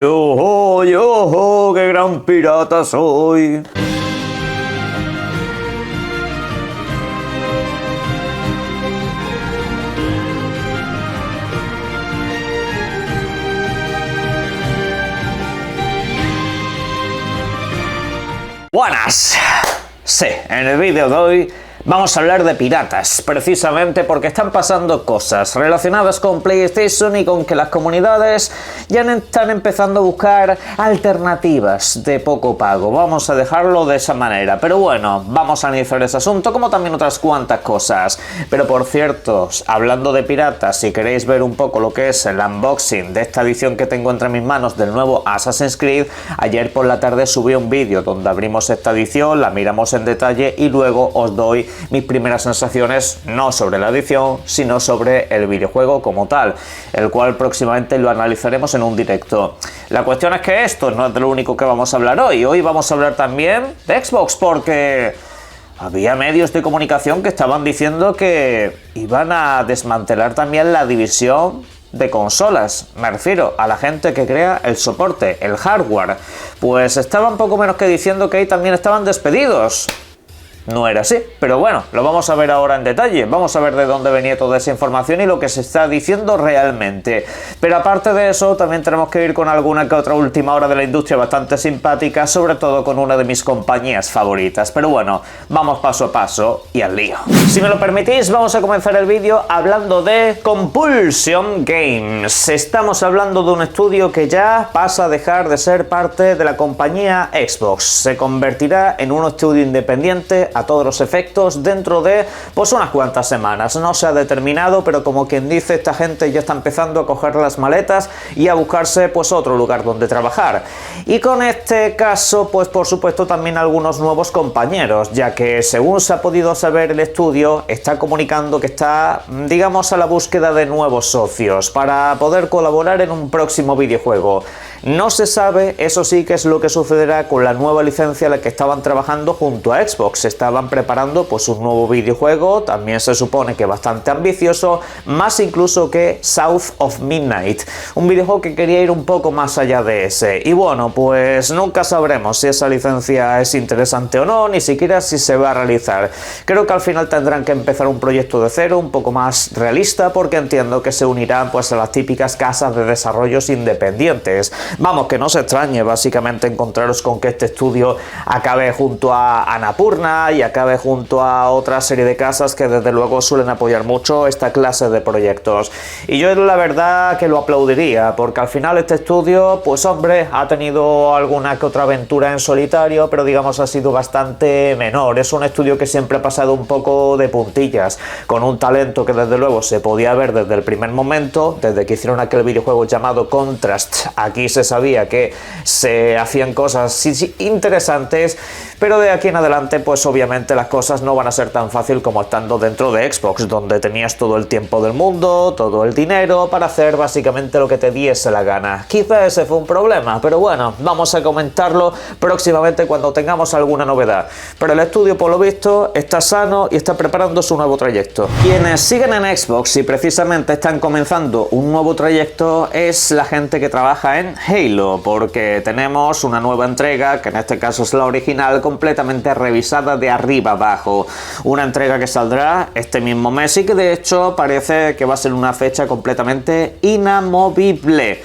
Yo, qué gran pirata soy. Buenas. Sí, en el vídeo de hoy vamos a hablar de piratas, precisamente porque están pasando cosas relacionadas con PlayStation y con que las comunidades ya están empezando a buscar alternativas de poco pago. Vamos a dejarlo de esa manera, pero bueno, vamos a iniciar ese asunto como también otras cuantas cosas. Pero por cierto, hablando de piratas, si queréis ver un poco lo que es el unboxing de esta edición que tengo entre mis manos del nuevo Assassin's Creed, ayer por la tarde subí un vídeo donde abrimos esta edición, la miramos en detalle y luego os doy mis primeras sensaciones, no sobre la edición, sino sobre el videojuego como tal, el cual próximamente lo analizaremos en un directo. La cuestión es que esto no es de lo único que vamos a hablar hoy. Hoy vamos a hablar también de Xbox, porque había medios de comunicación que estaban diciendo que iban a desmantelar también la división de consolas. Me refiero a la gente que crea el soporte, el hardware. Pues estaban poco menos que diciendo que ahí también estaban despedidos. No era así, pero bueno, lo vamos a ver ahora en detalle. Vamos a ver de dónde venía toda esa información y lo que se está diciendo realmente. Pero aparte de eso, también tenemos que ir con alguna que otra última hora de la industria bastante simpática, sobre todo con una de mis compañías favoritas. Pero bueno, vamos paso a paso y al lío. Si me lo permitís, vamos a comenzar el vídeo hablando de Compulsion Games. Estamos hablando de un estudio que ya pasa a dejar de ser parte de la compañía Xbox. Se convertirá en un estudio independiente a todos los efectos dentro de pues unas cuantas semanas. No se ha determinado, pero como quien dice, esta gente ya está empezando a coger las maletas y a buscarse pues otro lugar donde trabajar. Y con este caso pues por supuesto también algunos nuevos compañeros, ya que según se ha podido saber, el estudio está comunicando que está, digamos, a la búsqueda de nuevos socios para poder colaborar en un próximo videojuego. No se sabe, eso sí, qué es lo que sucederá con la nueva licencia en la que estaban trabajando junto a Xbox. Estaban preparando pues un nuevo videojuego, también se supone que bastante ambicioso, más incluso que South of Midnight, un videojuego que quería ir un poco más allá de ese. Y bueno, pues nunca sabremos si esa licencia es interesante o no, ni siquiera si se va a realizar. Creo que al final tendrán que empezar un proyecto de cero, un poco más realista, porque entiendo que se unirán pues a las típicas casas de desarrollos independientes. Vamos, que no se extrañe básicamente encontraros con que este estudio acabe junto a Annapurna y acabe junto a otra serie de casas que desde luego suelen apoyar mucho esta clase de proyectos. Y yo la verdad que lo aplaudiría, porque al final este estudio, pues hombre, ha tenido alguna que otra aventura en solitario, pero digamos ha sido bastante menor. Es un estudio que siempre ha pasado un poco de puntillas, con un talento que desde luego se podía ver desde el primer momento, desde que hicieron aquel videojuego llamado Contrast. Aquí se sabía que se hacían cosas interesantes, pero de aquí en adelante pues obviamente las cosas no van a ser tan fácil como estando dentro de Xbox, donde tenías todo el tiempo del mundo, todo el dinero para hacer básicamente lo que te diese la gana. Quizá ese fue un problema, pero bueno, vamos a comentarlo próximamente cuando tengamos alguna novedad. Pero el estudio, por lo visto, está sano y está preparando su nuevo trayecto. Quienes siguen en Xbox y precisamente están comenzando un nuevo trayecto es la gente que trabaja en Halo, porque tenemos una nueva entrega, que en este caso es la original, completamente revisada de arriba abajo. Una entrega que saldrá este mismo mes y que de hecho parece que va a ser una fecha completamente inamovible.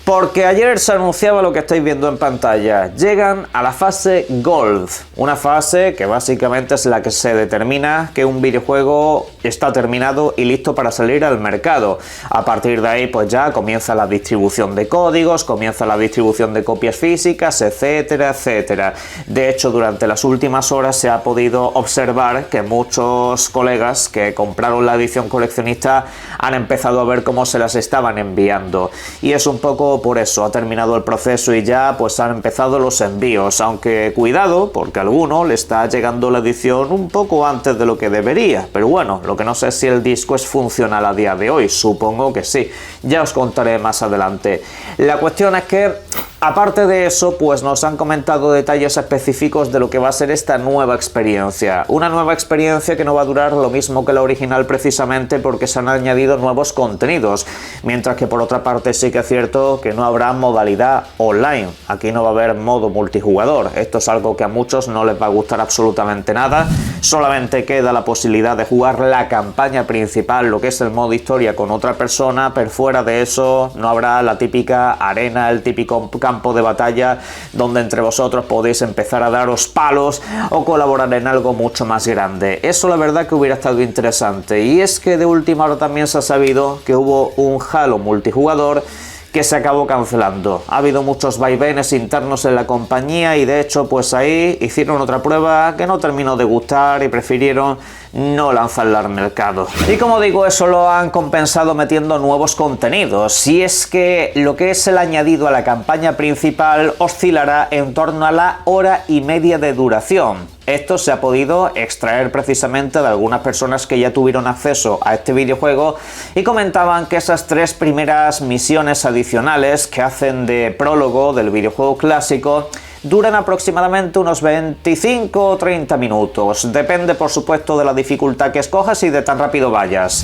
Porque ayer se anunciaba lo que estáis viendo en pantalla. Llegan a la fase Gold, una fase que básicamente es la que se determina que un videojuego está terminado y listo para salir al mercado. A partir de ahí pues ya comienza la distribución de códigos, comienza la distribución de copias físicas, etcétera, etcétera. De hecho, durante las últimas horas se ha podido observar que muchos colegas que compraron la edición coleccionista han empezado a ver cómo se las estaban enviando. Y es un poco por eso, ha terminado el proceso y ya pues han empezado los envíos, aunque cuidado, porque a alguno le está llegando la edición un poco antes de lo que debería, pero bueno, lo que no sé es si el disco es funcional a día de hoy, supongo que sí, ya os contaré más adelante. La cuestión es que Aparte de eso, pues nos han comentado detalles específicos de lo que va a ser esta nueva experiencia. Una nueva experiencia que no va a durar lo mismo que la original precisamente porque se han añadido nuevos contenidos. Mientras que por otra parte sí que es cierto que no habrá modalidad online. Aquí no va a haber modo multijugador. Esto es algo que a muchos no les va a gustar absolutamente nada. Solamente queda la posibilidad de jugar la campaña principal, lo que es el modo historia con otra persona, pero fuera de eso no habrá la típica arena, el típico campo de batalla donde entre vosotros podéis empezar a daros palos o colaborar en algo mucho más grande. Eso la verdad que hubiera estado interesante, y es que de última hora también se ha sabido que hubo un Halo multijugador que se acabó cancelando. Ha habido muchos vaivenes internos en la compañía y de hecho pues ahí hicieron otra prueba que no terminó de gustar y prefirieron no lanzarla al mercado. Y como digo, eso lo han compensado metiendo nuevos contenidos, y es que lo que es el añadido a la campaña principal oscilará en torno a la hora y media de duración. Esto se ha podido extraer precisamente de algunas personas que ya tuvieron acceso a este videojuego y comentaban que esas 3 primeras misiones adicionales que hacen de prólogo del videojuego clásico duran aproximadamente unos 25 o 30 minutos. Depende, por supuesto, de la dificultad que escojas y de tan rápido vayas.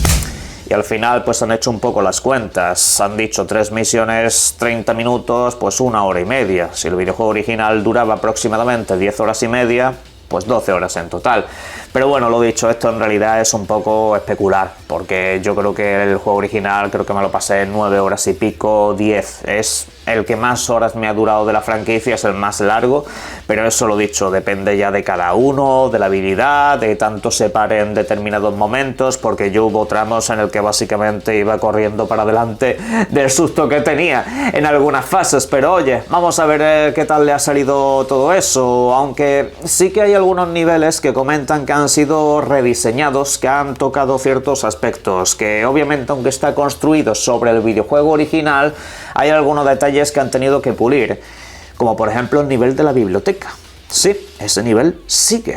Y al final pues han hecho un poco las cuentas. Han dicho 3 misiones, 30 minutos, pues 1 hora y media. Si el videojuego original duraba aproximadamente 10 horas y media, pues 12 horas en total. Pero bueno, lo dicho, esto en realidad es un poco especular, porque yo creo que el juego original creo que me lo pasé en 9 horas y pico, 10. Es el que más horas me ha durado de la franquicia, es el más largo, pero eso lo dicho, depende ya de cada uno, de la habilidad, de tanto se pare en determinados momentos, porque yo hubo tramos en el que básicamente iba corriendo para adelante del susto que tenía en algunas fases. Pero oye, vamos a ver qué tal le ha salido todo eso, aunque sí que hay algunos niveles que comentan que han sido rediseñados, que han tocado ciertos aspectos, que obviamente aunque está construido sobre el videojuego original, hay algunos detalles que han tenido que pulir, como por ejemplo el nivel de la biblioteca. Sí, ese nivel sigue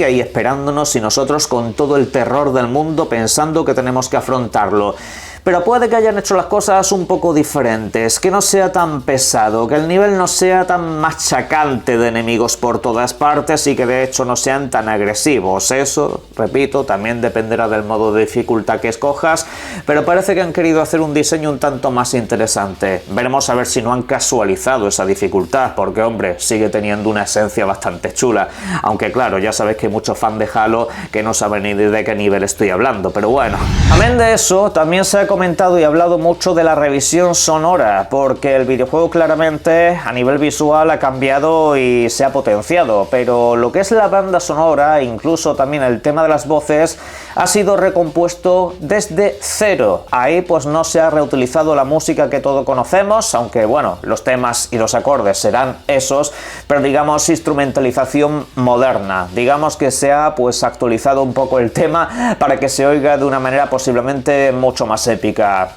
ahí esperándonos y nosotros con todo el terror del mundo pensando que tenemos que afrontarlo. Pero puede que hayan hecho las cosas un poco diferentes, que no sea tan pesado, que el nivel no sea tan machacante de enemigos por todas partes y que de hecho no sean tan agresivos. Eso, repito, también dependerá del modo de dificultad que escojas, pero parece que han querido hacer un diseño un tanto más interesante. Veremos a ver si no han casualizado esa dificultad, porque hombre, sigue teniendo una esencia bastante chula. Aunque claro, ya sabéis que hay muchos fans de Halo que no saben ni de qué nivel estoy hablando, pero bueno. Amén de eso, también se ha comentado y hablado mucho de la revisión sonora, porque el videojuego claramente a nivel visual ha cambiado y se ha potenciado, pero lo que es la banda sonora, incluso también el tema de las voces, ha sido recompuesto desde cero. Ahí pues no se ha reutilizado la música que todos conocemos, aunque bueno, los temas y los acordes serán esos, pero digamos instrumentalización moderna. Digamos que se ha pues actualizado un poco el tema para que se oiga de una manera posiblemente mucho más épica.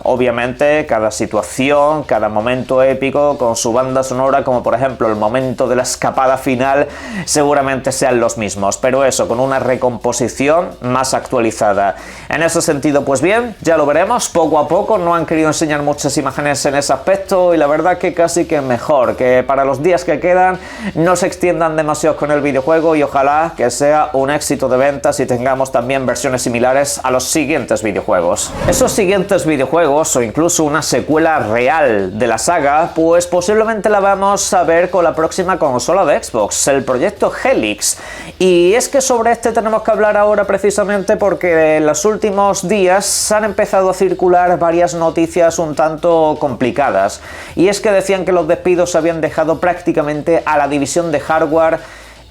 Obviamente cada situación, cada momento épico con su banda sonora, como por ejemplo el momento de la escapada final, seguramente sean los mismos, pero eso, con una recomposición más actualizada. En ese sentido, pues bien, ya lo veremos poco a poco. No han querido enseñar muchas imágenes en ese aspecto y la verdad que casi que mejor, que para los días que quedan no se extiendan demasiado con el videojuego y ojalá que sea un éxito de ventas y tengamos también versiones similares a los siguientes videojuegos. Esos siguientes videojuegos o incluso una secuela real de la saga, pues posiblemente la vamos a ver con la próxima consola de Xbox, el proyecto Helix. Y es que sobre este tenemos que hablar ahora precisamente porque en los últimos días han empezado a circular varias noticias un tanto complicadas. Y es que decían que los despidos habían dejado prácticamente a la división de hardware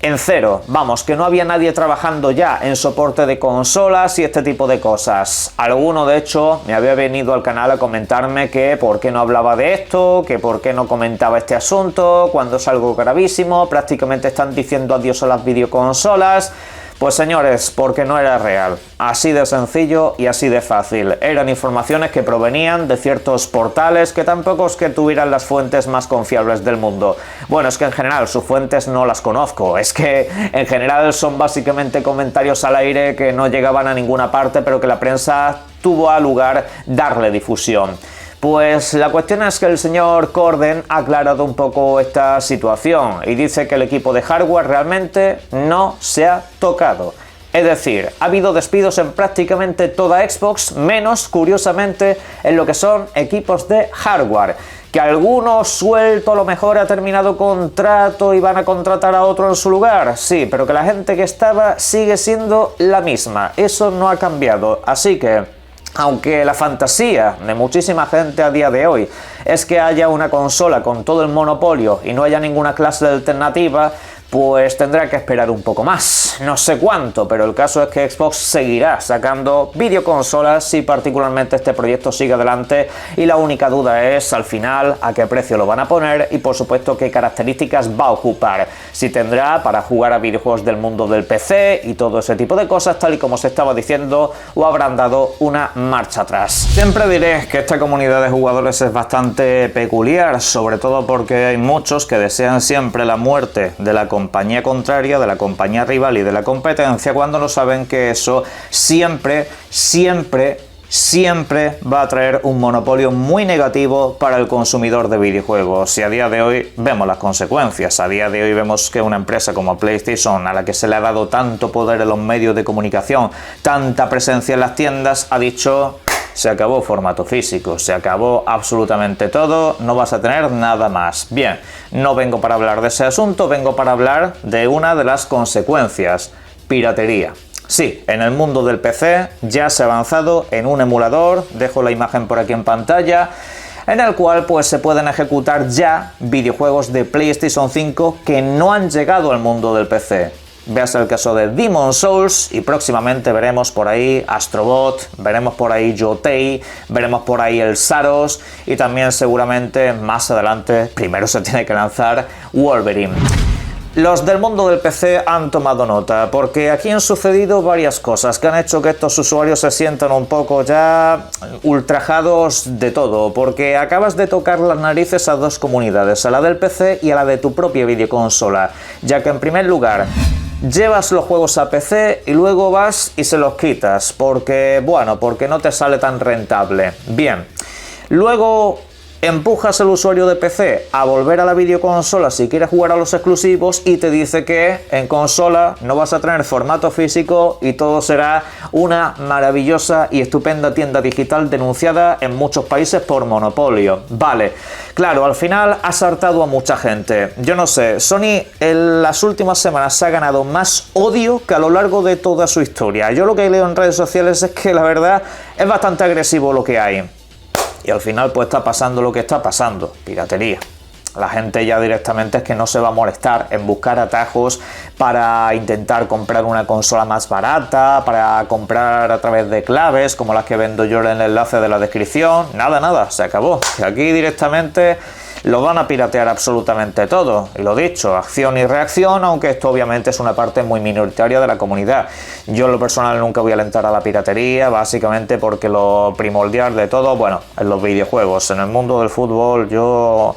en cero. Vamos, que no había nadie trabajando ya en soporte de consolas y este tipo de cosas. Alguno de hecho me había venido al canal a comentarme que por qué no hablaba de esto, que por qué no comentaba este asunto, cuando es algo gravísimo, prácticamente están diciendo adiós a las videoconsolas. Pues señores, porque no era real. Así de sencillo y así de fácil. Eran informaciones que provenían de ciertos portales que tampoco es que tuvieran las fuentes más confiables del mundo. Bueno, es que en general sus fuentes no las conozco. Es que en general son básicamente comentarios al aire que no llegaban a ninguna parte, pero que la prensa tuvo a lugar darle difusión. Pues la cuestión es que el señor Corden ha aclarado un poco esta situación y dice que el equipo de hardware realmente no se ha tocado. Es decir, ha habido despidos en prácticamente toda Xbox, menos, curiosamente, en lo que son equipos de hardware. Que alguno suelto a lo mejor ha terminado contrato y van a contratar a otro en su lugar. Sí, pero que la gente que estaba sigue siendo la misma. Eso no ha cambiado. Así que, aunque la fantasía de muchísima gente a día de hoy es que haya una consola con todo el monopolio y no haya ninguna clase de alternativa, pues tendrá que esperar un poco más, no sé cuánto, pero el caso es que Xbox seguirá sacando videoconsolas si particularmente este proyecto sigue adelante, y la única duda es al final a qué precio lo van a poner y por supuesto qué características va a ocupar, si tendrá para jugar a videojuegos del mundo del PC y todo ese tipo de cosas tal y como se estaba diciendo, o habrán dado una marcha atrás. Siempre diré que esta comunidad de jugadores es bastante peculiar, sobre todo porque hay muchos que desean siempre la muerte de la compañía contraria, de la compañía rival y de la competencia, cuando no saben que eso siempre va a traer un monopolio muy negativo para el consumidor de videojuegos. Y a día de hoy vemos las consecuencias. A día de hoy vemos que una empresa como PlayStation, a la que se le ha dado tanto poder en los medios de comunicación, tanta presencia en las tiendas, ha dicho: se acabó formato físico, se acabó absolutamente todo, no vas a tener nada más. Bien, no vengo para hablar de ese asunto, vengo para hablar de una de las consecuencias: piratería. Sí, en el mundo del PC ya se ha avanzado en un emulador, dejo la imagen por aquí en pantalla, en el cual pues se pueden ejecutar ya videojuegos de PlayStation 5 que no han llegado al mundo del PC. Veas el caso de Demon's Souls y próximamente veremos por ahí Astrobot, veremos por ahí Yotei, veremos por ahí el Saros y también seguramente más adelante, primero se tiene que lanzar Wolverine. Los del mundo del PC han tomado nota, porque aquí han sucedido varias cosas que han hecho que estos usuarios se sientan un poco ya ultrajados de todo, porque acabas de tocar las narices a dos comunidades, a la del PC y a la de tu propia videoconsola, ya que en primer lugar llevas los juegos a PC y luego vas y se los quitas, porque no te sale tan rentable. Bien, luego empujas al usuario de PC a volver a la videoconsola si quiere jugar a los exclusivos y te dice que en consola no vas a tener formato físico y todo será una maravillosa y estupenda tienda digital denunciada en muchos países por monopolio. Vale, claro, al final has hartado a mucha gente. Yo no sé, Sony en las últimas semanas se ha ganado más odio que a lo largo de toda su historia. Yo lo que leo en redes sociales es que la verdad es bastante agresivo lo que hay. Y al final pues está pasando lo que está pasando, piratería. La gente ya directamente es que no se va a molestar en buscar atajos para intentar comprar una consola más barata, para comprar a través de claves como las que vendo yo en el enlace de la descripción. Nada, se acabó. Aquí directamente lo van a piratear absolutamente todo. Y lo dicho, acción y reacción, aunque esto obviamente es una parte muy minoritaria de la comunidad. Yo en lo personal nunca voy a alentar a la piratería, básicamente porque lo primordial de todo, bueno, en los videojuegos. En el mundo del fútbol yo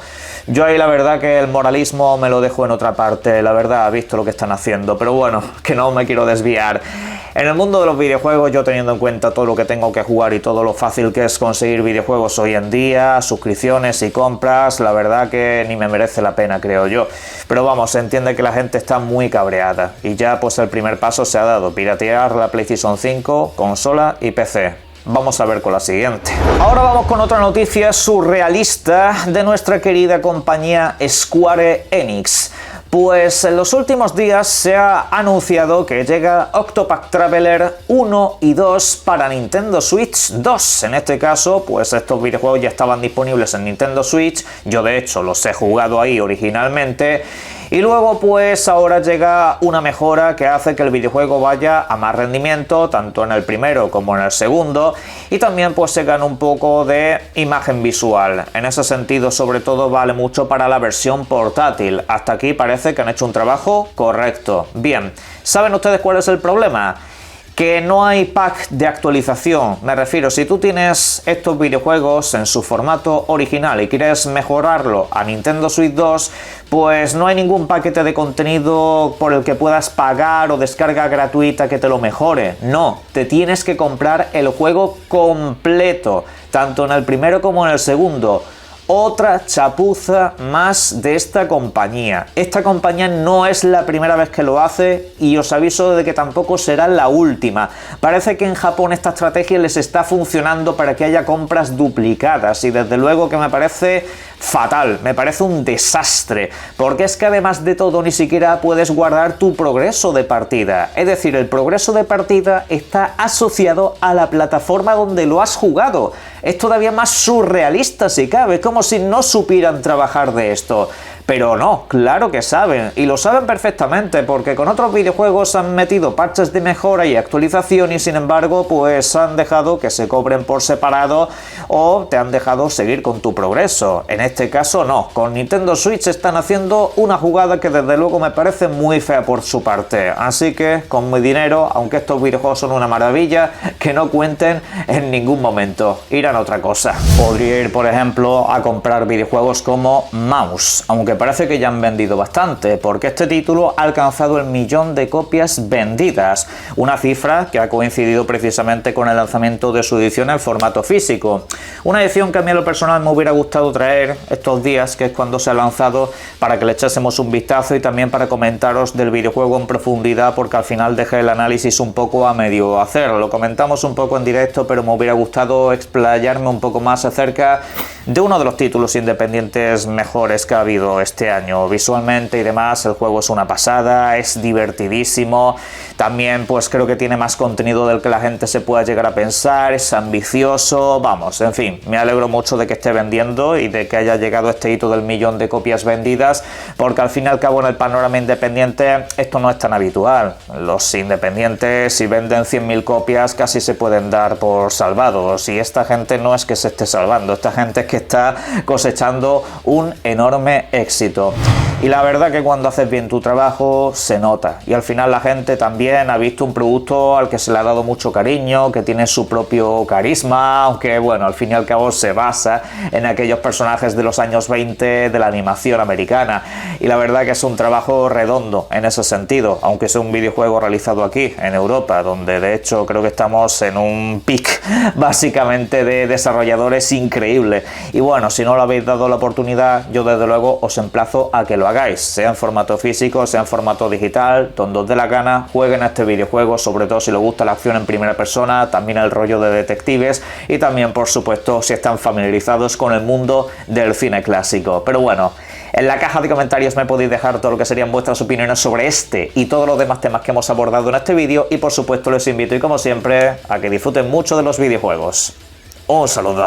ahí la verdad que el moralismo me lo dejo en otra parte, la verdad, visto lo que están haciendo, pero bueno, que no me quiero desviar. En el mundo de los videojuegos, yo teniendo en cuenta todo lo que tengo que jugar y todo lo fácil que es conseguir videojuegos hoy en día, suscripciones y compras, la verdad que ni me merece la pena, creo yo. Pero vamos, se entiende que la gente está muy cabreada y ya pues el primer paso se ha dado: piratear la PlayStation 5, consola y PC. Vamos a ver con la siguiente. Ahora vamos con otra noticia surrealista de nuestra querida compañía Square Enix. Pues en los últimos días se ha anunciado que llega Octopath Traveler 1 y 2 para Nintendo Switch 2. En este caso, pues estos videojuegos ya estaban disponibles en Nintendo Switch. Yo de hecho los he jugado ahí originalmente. Y luego pues ahora llega una mejora que hace que el videojuego vaya a más rendimiento, tanto en el primero como en el segundo, y también pues se gana un poco de imagen visual. En ese sentido sobre todo vale mucho para la versión portátil. Hasta aquí parece que han hecho un trabajo correcto. Bien, ¿saben ustedes cuál es el problema? Que no hay pack de actualización, me refiero, si tú tienes estos videojuegos en su formato original y quieres mejorarlo a Nintendo Switch 2, pues no hay ningún paquete de contenido por el que puedas pagar o descarga gratuita que te lo mejore. No, te tienes que comprar el juego completo, tanto en el primero como en el segundo. Otra chapuza más de esta compañía. Esta compañía no es la primera vez que lo hace y os aviso de que tampoco será la última. Parece que en Japón esta estrategia les está funcionando para que haya compras duplicadas y desde luego que me parece fatal, me parece un desastre, porque es que además de todo ni siquiera puedes guardar tu progreso de partida. Es decir, el progreso de partida está asociado a la plataforma donde lo has jugado. Es todavía más surrealista si cabe, como si no supieran trabajar de esto. Pero no, claro que saben, y lo saben perfectamente, porque con otros videojuegos han metido parches de mejora y actualización y sin embargo pues han dejado que se cobren por separado o te han dejado seguir con tu progreso. En este caso no, con Nintendo Switch están haciendo una jugada que desde luego me parece muy fea por su parte, así que con mi dinero, aunque estos videojuegos son una maravilla, que no cuenten en ningún momento, irán a otra cosa. Podría ir por ejemplo a comprar videojuegos como Mouse, aunque parece que ya han vendido bastante, porque este título ha alcanzado el 1.000.000 de copias vendidas, una cifra que ha coincidido precisamente con el lanzamiento de su edición en formato físico. Una edición que a mí a lo personal me hubiera gustado traer estos días, que es cuando se ha lanzado, para que le echásemos un vistazo y también para comentaros del videojuego en profundidad, porque al final dejé el análisis un poco a medio hacer. Lo comentamos un poco en directo, pero me hubiera gustado explayarme un poco más acerca de uno de los títulos independientes mejores que ha habido este año. Visualmente y demás, el juego es una pasada, es divertidísimo, también pues creo que tiene más contenido del que la gente se pueda llegar a pensar, es ambicioso, vamos, en fin, me alegro mucho de que esté vendiendo y de que haya llegado este hito del 1.000.000 de copias vendidas, porque al fin y al cabo en el panorama independiente esto no es tan habitual. Los independientes, si venden 100.000 copias, casi se pueden dar por salvados, y esta gente no es que se esté salvando, esta gente es que está cosechando un enorme éxito. Y la verdad que cuando haces bien tu trabajo se nota, y al final la gente también ha visto un producto al que se le ha dado mucho cariño, que tiene su propio carisma, aunque bueno, al fin y al cabo se basa en aquellos personajes de los años 20 de la animación americana, y la verdad que es un trabajo redondo en ese sentido, aunque sea un videojuego realizado aquí en Europa, donde de hecho creo que estamos en un pic básicamente de desarrolladores increíble. Y bueno, si no lo habéis dado la oportunidad, yo desde luego os emplazo a que lo hagáis, sea en formato físico, sea en formato digital, donde os dé la gana, jueguen a este videojuego, sobre todo si les gusta la acción en primera persona, también el rollo de detectives y también por supuesto si están familiarizados con el mundo del cine clásico. Pero bueno, en la caja de comentarios me podéis dejar todo lo que serían vuestras opiniones sobre este y todos los demás temas que hemos abordado en este vídeo, y por supuesto les invito, y como siempre, a que disfruten mucho de los videojuegos. Un saludo.